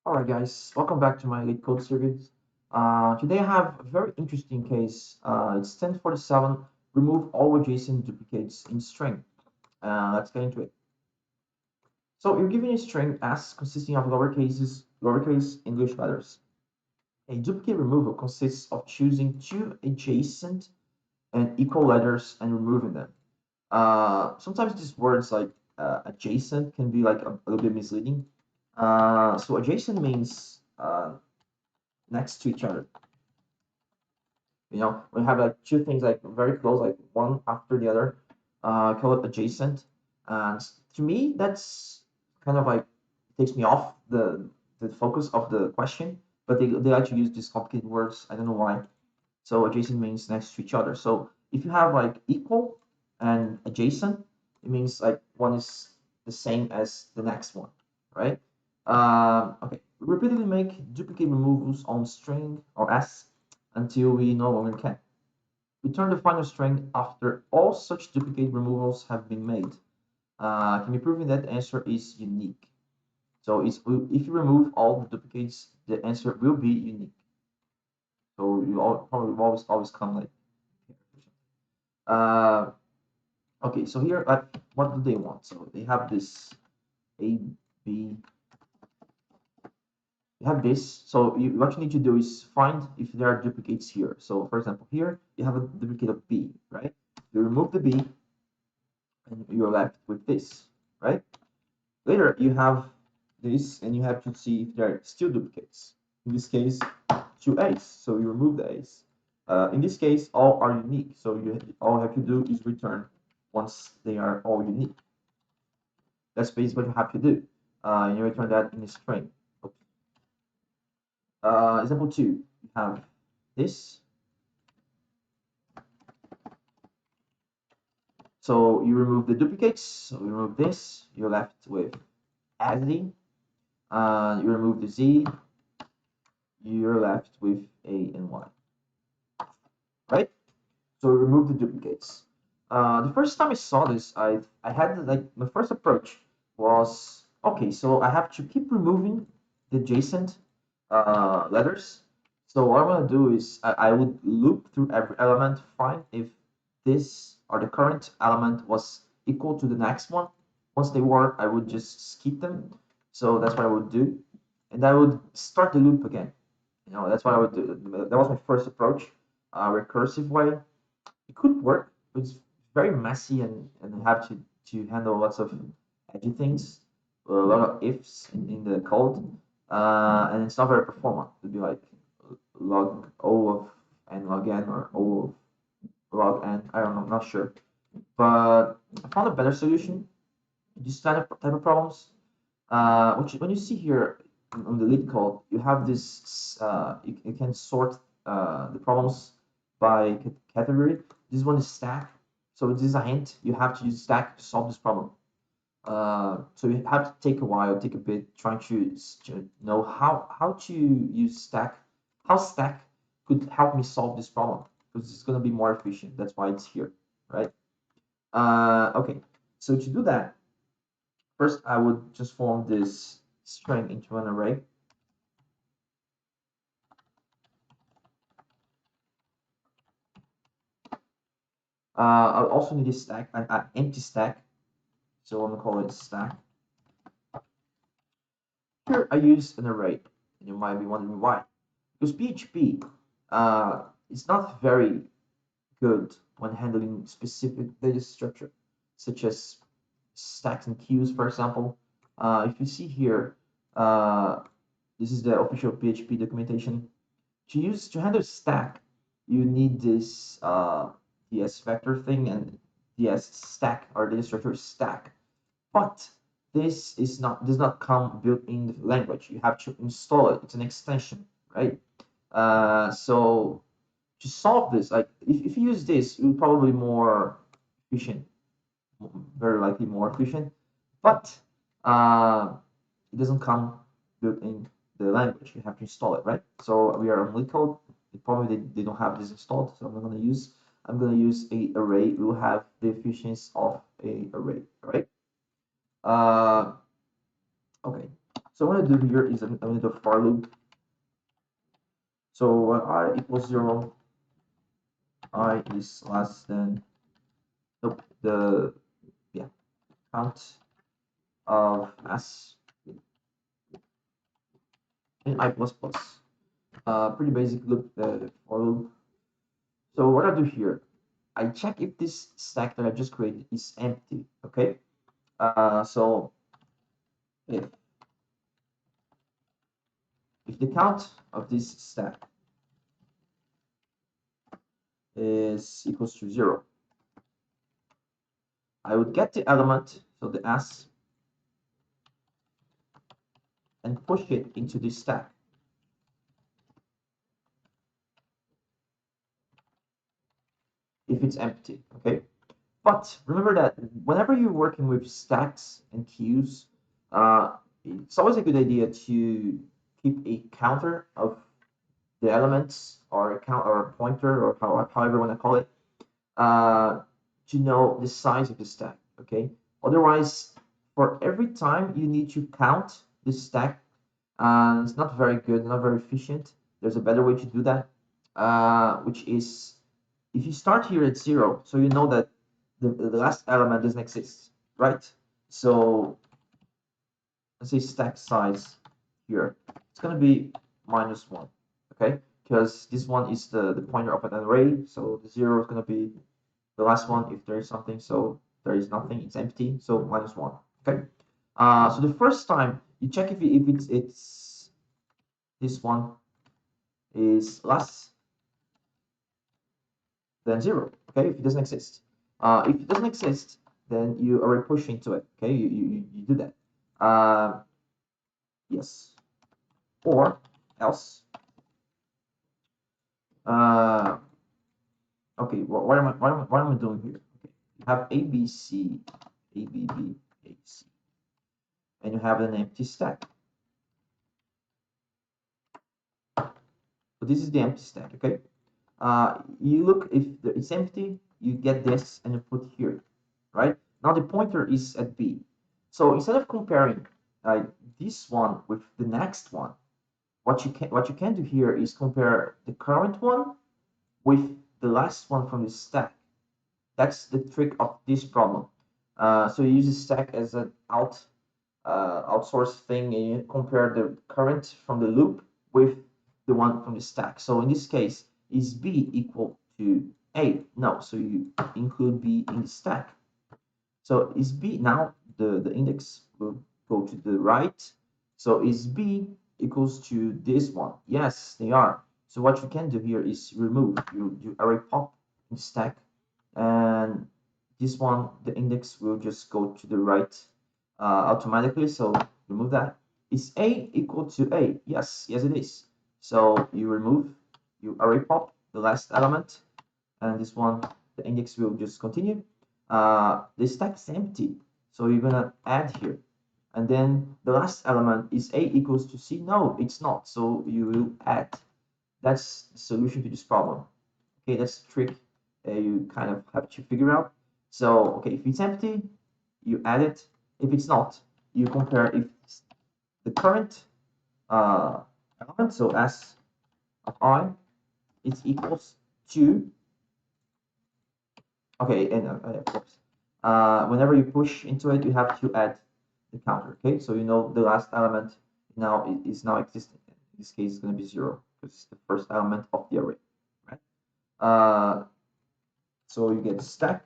Alright guys, welcome back to my lead code series. Today I have a very interesting case. It's 1047, remove all adjacent duplicates in string. Let's get into it. So you're given a string S consisting of lowercase English letters. A duplicate removal consists of choosing two adjacent and equal letters and removing them. Sometimes these words like adjacent can be like a little bit misleading. So adjacent means next to each other. We have like two things like very close, like one after the other, call it adjacent. And to me, that's kind of like takes me off the focus of the question. But they like to use these complicated words. I don't know why. So adjacent means next to each other. So if you have like equal and adjacent, it means like one is the same as the next one, right? Okay. Repeatedly make duplicate removals on string or s until we no longer can. Return the final string after all such duplicate removals have been made. Can be proven that the answer is unique. So if you remove all the duplicates, the answer will be unique. So you probably always come like uh, okay. So here, what do they want? So they have this A, B. You have this. So what you need to do is find if there are duplicates here. So for example, here you have a duplicate of B, right? You remove the B, and you're left with this, right? Later, you have this, and you have to see if there are still duplicates. In this case, two A's, so you remove the A's. In this case, all are unique, so all you have to do is return once they are all unique. That's basically what you have to do. You return that in a string. Example 2, you have this. So you remove the duplicates, so you remove this, you're left with Z. You remove the Z, you're left with A and Y, right? So remove the duplicates. The first time I saw this, I had like my first approach was okay. So I have to keep removing the adjacent letters. So what I'm gonna do is I would loop through every element, find if this or the current element was equal to the next one. Once they were, I would just skip them. So that's what I would do, and I would start the loop again. That's what I would do. That was my first approach, recursive way. It could work, but it's very messy and you have to handle lots of edgy things, a lot of ifs in the code, and it's not very performant. It'd be like log O of n log n or O of log n. I don't know, I'm not sure. But I found a better solution to this type of problems. When you see here on the lead code, you have this, you can sort the problems by category. This one is stack. So this is a hint. You have to use stack to solve this problem. So you have to take a while, take a bit, trying to know how to use stack, how stack could help me solve this problem because it's going to be more efficient. That's why it's here, right? Okay. So to do that, first I would just form this string into an array. I'll also need a stack, an empty stack. So I'm gonna call it stack. Here I use an array, and you might be wondering why. Because PHP is not very good when handling specific data structure, such as stacks and queues, for example. If you see here, uh, this is the official PHP documentation. To handle stack, you need this ds vector thing and ds stack or data structure stack. But this does not come built in the language. You have to install it. It's an extension, right? So to solve this, like if you use this, you'll probably more efficient, very likely more efficient. But it doesn't come built in the language. You have to install it, right? So we are on LeetCode. Probably they don't have this installed, so I'm gonna use a array. We'll have the efficiency of a array, right? Uh, okay. So what I'm gonna do here is I'm gonna do a for loop. So when I equals 0, I is less than the count of s in I plus plus. Pretty basic loop for loop. So what I do here, I check if this stack that I just created is empty. Okay. So if the count of this stack is equals to 0, I would get the element, so the s, and push it into this stack. If it's empty, okay? But remember that whenever you're working with stacks and queues, it's always a good idea to keep a counter of the elements, or a count, or a pointer, or however you want to call it, uh, to know the size of the stack. Okay. Otherwise, for every time you need to count this stack, it's not very good, not very efficient. There's a better way to do that, which is if you start here at 0, so you know that the last element doesn't exist, right? So let's say stack size here, it's going to be -1, okay? Because this one is the pointer of an array, so the 0 is going to be the last one if there is something. So there is nothing, it's empty, so -1, okay? So the first time you check if it's this one is less than 0, okay? If it doesn't exist. If it doesn't exist, then you already push into it, okay? You do that. Yes. Or else, uh, okay, what am I doing here? Okay, you have A, B, C, A, B, B, A, C, and you have an empty stack. So this is the empty stack, okay? You look, if it's empty, you get this and you put here, right? Now the pointer is at B. So instead of comparing this one with the next one, what you can do here is compare the current one with the last one from the stack. That's the trick of this problem. So you use the stack as an outsource thing, and you compare the current from the loop with the one from the stack. So in this case, is B equal to A? No, so you include B in the stack. So is B, now the index will go to the right. So is B equals to this one? Yes, they are. So what you can do here is remove, you array pop in the stack, and this one, the index will just go to the right automatically. So remove that. Is A equal to A? Yes, yes it is. So you remove, you array pop the last element, and this one, the index will just continue. The stack is empty, so you're gonna add here, and then the last element is A equals to C. No, it's not, so you will add. That's the solution to this problem. Okay, that's the trick you kind of have to figure out. So okay, if it's empty, you add it. If it's not, you compare if the current element, so S of I, is equals to, okay, and of course, whenever you push into it, you have to add the counter. Okay, so you know the last element now is now existing. In this case, it's going to be 0 because it's the first element of the array, right? So you get stack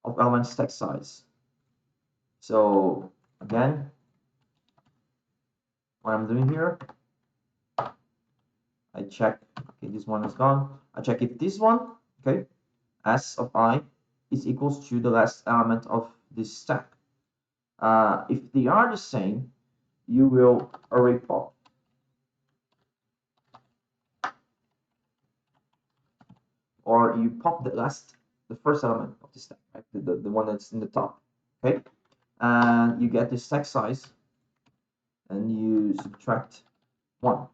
of elements stack size. So again, what I'm doing here, I check. Okay, this one is gone. I check if this one, okay, S of I is equals to the last element of this stack. If they are the same, you will array pop, or you pop the first element of the stack, right? The one that's in the top, okay? And you get the stack size, and you subtract 1,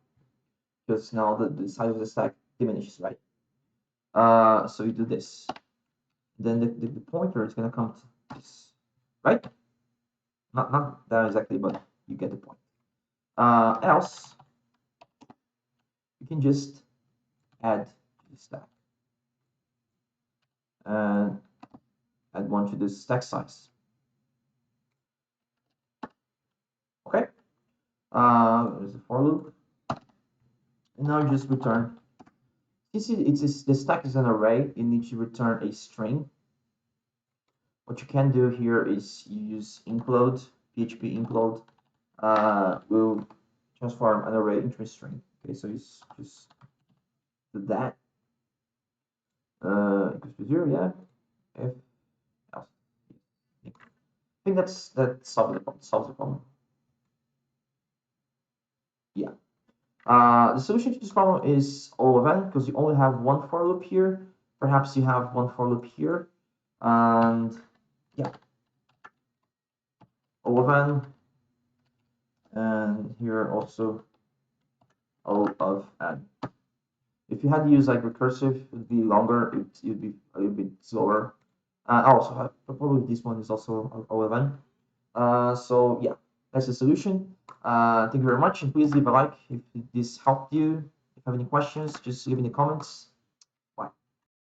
because now the size of the stack diminishes, right? So you do this. Then the pointer is going to come to this, right? Not that exactly, but you get the point. Else, you can just add to the stack and add one to this stack size. Okay. There's a for loop, and now you just return. The stack is an array. You need to return a string. What you can do here is you use include, PHP include, will transform an array into a string. Okay, so it's just do that. Equals to 0, yeah. If else. I think that solves the problem. Yeah. The solution to this problem is all event because you only have one for loop here. Perhaps you have one for loop here, and yeah, all event, and here also all of n. If you had to use like recursive, it would be longer. It would be a little bit slower. Also, probably this one is also all-event. So yeah, that's the solution. Thank you very much, and please leave a like if this helped you. If you have any questions, just leave in the comments.